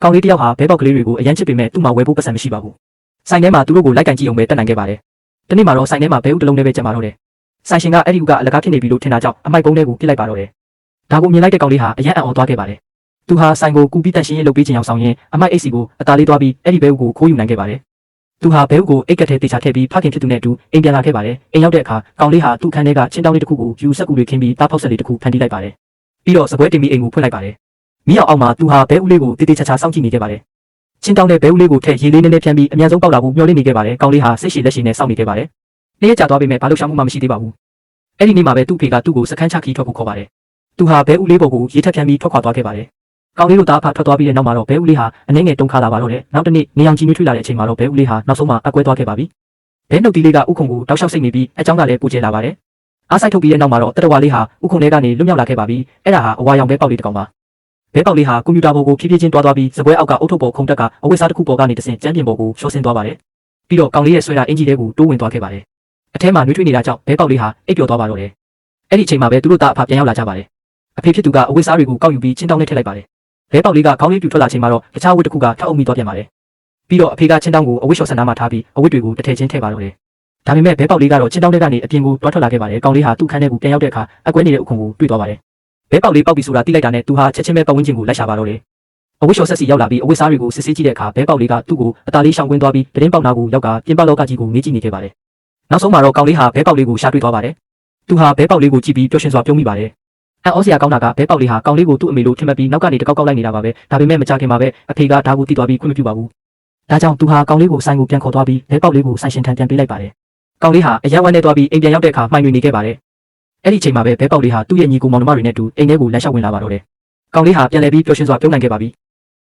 ကောင်လေးတယောက်ဟာဘဲပေါက်ကလေးတွေကိုအရန်ချစ်ပေမဲ့သူ့မှာဝယ်ဖို့ပတ်စံမရှိပါဘူးဆိုင်ထဲမှာသူတို့ကိုလိုက်ကန်ကြည့်အောင်ပဲတက်နိုင်ခဲ့ပါတယ်တနေ့မှာတော့ဆိုင်ထဲမှာဘဲဥတစ်လုံးနဲ့ပဲကျန်ပါတော့တယ်ဆိုင်ရှင်ကအဲ့ဒီဥကအလကားဖြစ်နေပြီလို့ထင်တာကြောင့်အမိုက်ပုံးထဲကိုပြစ်လိုက်ပါတော့တယ်ဒါကိုမြင်လိုက်တဲ့ကောင်လေးဟာအရန်အံ့ဩသွားခဲ့ပါတယ်သူဟာဆိုင်ကိုကူပြီးတန့်ရှင်းရေးလုပ်ပေးခြင်းအောင်ဆောင်ရင်းအမိုက်အိတ်စီကိုအသားလေးသွားပြီးအဲ့ဒီဘဲဥကိုခိုးယူနိုင်ခဲ့ပါတယ်သူဟာဘဲဥကိုအိတ်ကက်ထဲတေချာထည့်ပြီးဖခင်ဖြစ်သူနဲ့အတူအိမ်ပြန်လာခဲ့ပါတယ်အိမ်ရောက်တဲ့အခါကောင်လေးဟာသူ့ခန်းထဲကချင်းတောင်းလေးတစ်ခုကိုယူဆက်ကူတွေခင်းပြီးတားဖောက်ဆက်လေးတစ်ခုဖန်တီးလိုက်ပါတယ်ပြီးတော့စပွဲတင်ပြီးအိမ်ကိုဖွင့်လိုက်ပါတယ်မီးအောင်မှာသူဟာဘဲဥလေးကိုတေးသေးချာချာစောင့်ကြည့်နေခဲ့ပါတယ်ချင်းတောင်းတဲ့ဘဲဥလေးကိုထည့်ရေလေးနည်းနည်းဖြန်းပြီးအမြန်ဆုံးပေါက်လာဖို့မျှော်လင့်နေခဲ့ပါတယ်ကောင်လေးဟာစိတ်ရှည်လက်ရှည်နဲ့စောင့်နေခဲ့ပါတယ်နေ့ရက်ကြာသွားပေမဲ့ဘာလို့ရှောင်မှုမှမရှိသေးပါဘူးအဲ့ဒီနေ့မှာပဲသူ့ဖေကသူ့ကိုစခန်းချခီးထွက်ဖို့ခေါ်ပါတယ်သူဟာဘဲဥလေးပေါ်ကိုရေထက်ဖြန်းပြီးထွက်ခွာသွားခဲ့ပါတယ်ကောင်လေးတို့သားအဖထွက်သွားပြီးတဲ့နောက်မှာတော့ဘဲဥလေးဟာအနှဲငယ်တုံးခါလာပါတော့တယ်နောက်တစ်နေ့နေအောင်ကြီးနွေးထွေးလာတဲ့အချိန်မှာတော့ဘဲဥလေးဟာနောက်ဆုံးမှအကွဲသွားခဲ့ပါပြီဘဲနှုတ်သီးလေးကဥခုံကိုတောက်လျှောက်စိတ်နေပြီးအကြောင်းကလည်းပူကျဲလာပါတယ်အားဆိုင်ထုတ်ပြီးတဲ့နောက်မှာတော့တတဝါလေးဟာဥခုံထဲကနေလွတ်မြောက်လာခဲ့ပါပြီအဲ့ဒါဟာအဝါရောင်ဘဲပေါက်လေးတစ်ကောင်ပါဘဲပေါက်လေးဟာကွန်ပျူတာပေါ်ကိုဖြည်းဖြည်းချင်းတွားသွားပြီးစပွဲအောက်ကအုတ်ထုပ်ပေါ်ခုံတက်ကအဝတ်စားတစ်ခုပေါ်ကနေတဆင့်ကျမ်းပြင်ပေါ်ကိုရှော့ဆင်းသွားပါတယ်ပြီးတော့ကောင်လေးရဲ့ဆွဲတာအင်ဂျီတဲကိုတိုးဝင်သွားခဲ့ပါတယ်အထဲမှာနှွေးထွေးနေတာကြောင့်ဘဲပေါက်လေးဟာအိပ်ပျော်သွားပါတော့တယ်အဲ့ဒီအချိန်မှာပဲသူတို့သားအဖပြန်ရောက်လာကြပါတယ်အဖေဖြစ်သူကအဝတ်စားတွေကိုကောက်ယူပြီးချင်းတောင်းနဲ့ထည့်လိုက်ပါတယ်ဘဲပေါက်လေးကခေါင်းလေးပြူထွက်လာချိန်မှာတော့တခြားအဝတ်တစ်ခုကထောက်အုပ်မိသွားပြန်ပါတယ်ပြီးတော့အဖေကချင်းတောင်းကိုအဝတ်လျှော်ဆန္ဒမှာထားပြီးအဝတ်တွေကိုတစ်ထည့်ချင်းထည့်ပါတော့တယ်ဒါပေမဲ့ဘဲပေါက်လေးကတော့ချင်းတောင်းထဲကနေအပြင်ကိုတွားထွက်လာခဲ့ပါတယ်ကောင်လေးဟာသူ့ခန်းထဲကိုပြန်ရောက်တဲ့အခါအကွဲနေတဲ့ဥခုံကိုတွေ့သွားပါတယ်ဘဲပေါက်လေးပေါက်ပြီးဆိုတာသိလိုက်တာနဲ့သူဟာချက်ချင်းပဲပတ်ဝန်းကျင်ကိုလိုက်ရှာပါတော့တယ်အဝတ်လျှော်ဆက်စီရောက်လာပြီးအဝတ်စားတွေကိုစစ်ဆေးကြည့်တဲ့အခါဘဲပေါက်လေးကသူ့ကိုအသားလေးရှောင်ကွင်းသွားပြီးတရင်ပေါက်နာကိုရောက်ကပြင်ပလောကကြီးကိုမေးကြည့်နေခဲ့ပါတယ်နောက်ဆုံးမှာတော့ကောင်လေးဟာဘဲပေါက်လေးကိုရှာတွေ့သွားပါတယ်သူဟာဘဲပေါက်လေးကိုကြည့်ပြီးပျော်ရွှင်စွာပြုံးမိပါတယ်အံ့ဩစရာကောင်းတာကဘဲပေါက်လေးဟာကောင်လေးကိုသူ့အမေလိုထင်မှတ်ပြီးနောက်ကနေတကောက်ကောက်လိုက်နေတာပါပဲဒါပေမဲ့မကြခင်မှာပဲအဖေကဒါကိုသိသွားပြီးခွင့်မပြုပါဘူးဒါကြောင့်သူဟာကောင်လေးကိုဆိုင်ကိုပြန်ခေါ်သွားပြီးဘဲပေါက်လေးကိုဆိုင်ရှင်ထံပြန်ပေးလိုက်ပါတယ်ကောင်လေးဟာအရန်ဝမ်းနဲ့သွားပြီးအိမ်ပြန်ရောက်တဲ့အခါမှိုင်တွေနေခဲ့ပါတယ်အဲ့ဒီချိန်မှာပဲဘဲပေါက်လေးဟာသူ့ရဲ့ညီကိုမောင်နှမတွေနဲ့အတူအိမ်ထဲကိုလမ်းလျှောက်ဝင်လာပါတော့တယ်ကောင်လေးဟာပြန်လဲပြီးပျော်ရွှင်စွာပြုံးနိုင်ခဲ့ပါပြီ